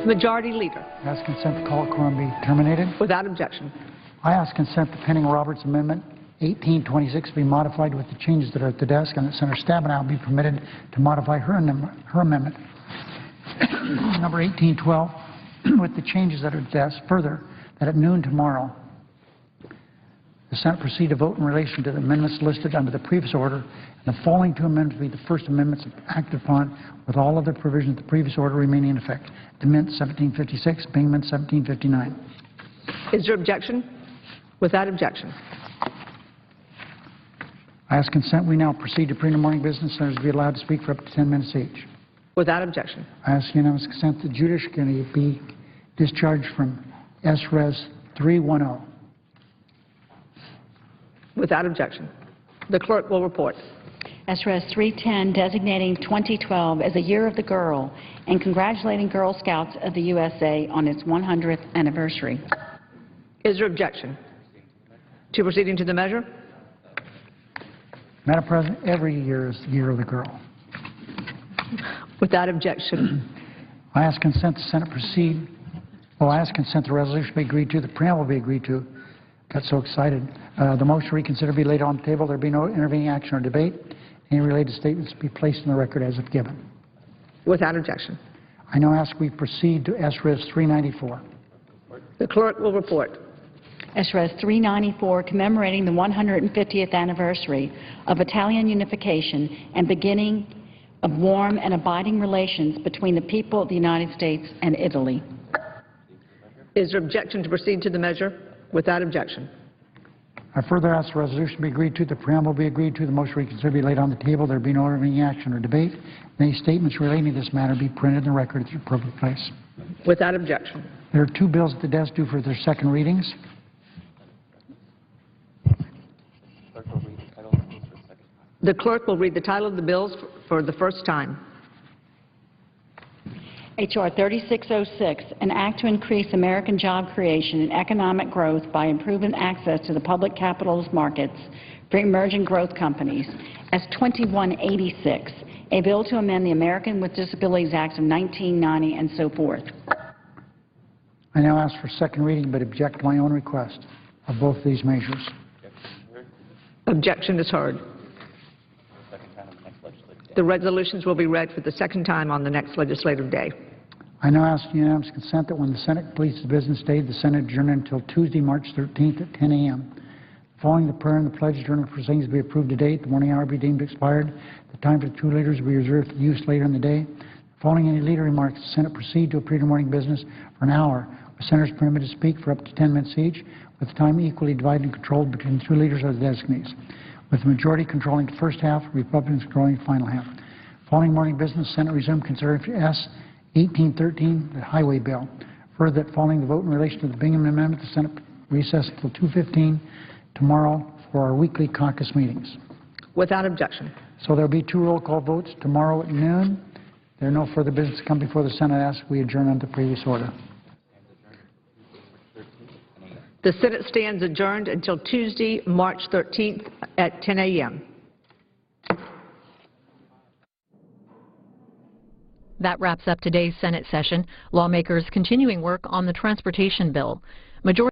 Majority Leader. I ask consent the call quorum be terminated. Without objection. I ask consent the pending Roberts Amendment 1826 be modified with the changes that are at the desk, and that Senator Stabenow be permitted to modify her amendment. Number 1812 with the changes that are at the desk. Further, that at noon tomorrow, the Senate proceed to vote in relation to the amendments listed under the previous order, and the following two amendments be the first amendments acted upon with all other provisions of the previous order remaining in effect. Amendment 1756, being Amendment 1759. Is there objection? Without objection. I ask consent we now proceed to pre morning business. Senators be allowed to speak for up to 10 minutes each. Without objection. I ask unanimous consent that judiciary be discharged from S-Res 310. Without objection. The clerk will report. S-Res 310 designating 2012 as a Year of the Girl and congratulating Girl Scouts of the USA on its 100th anniversary. Is there objection to proceeding to the measure? Madam President, every year is the Year of the Girl. Without objection. I ask consent the Senate proceed. I ask consent the resolution be agreed to, the preamble be agreed to. Got so excited. The motion to reconsider be laid on the table. There be no intervening action or debate. Any related statements be placed in the record as if given. Without objection. I now ask we proceed to S-Res 394. The clerk will report. S-Res 394 commemorating the 150th anniversary of Italian unification and beginning of warm and abiding relations between the people of the United States and Italy. Is there objection to proceed to the measure? Without objection. I further ask the resolution be agreed to, the preamble be agreed to, the motion reconsider be laid on the table. There be no intervening action or debate. Any statements relating to this matter be printed in the record at the appropriate place. Without objection. There are two bills at the desk due for their second readings. The clerk will read the title of the bills for the first time. H.R. 3606, an act to increase American job creation and economic growth by improving access to the public capital's markets for emerging growth companies. S. 2186, a bill to amend the American with Disabilities Act of 1990 and so forth. I now ask for second reading but object to my own request of both these measures. Objection is heard. The resolutions will be read for the second time on the next legislative day. I now ask unanimous consent that when the Senate completes the business day, the Senate adjourn until Tuesday, March 13th at 10 a.m. Following the prayer and the pledge, adjournment proceedings be approved today. The morning hour be deemed expired. The time for the two leaders will be reserved for use later in the day. Following any leader remarks, the Senate proceed to a pre-morning business for an hour, with senators permitted to speak for up to 10 minutes each, with the time equally divided and controlled between the two leaders or the designees, with the majority controlling the first half, Republicans controlling the final half. Following morning business, Senate resumed consideration of S. 1813, the highway bill. Further, that following the vote in relation to the Bingham Amendment, the Senate recess until 2:15 tomorrow for our weekly caucus meetings. Without objection. So there will be two roll call votes tomorrow at noon. There are no further business to come before the Senate. I ask we adjourn under previous order. The Senate stands adjourned until Tuesday, March 13th at 10 a.m. That wraps up today's Senate session. Lawmakers continuing work on the transportation bill. Majority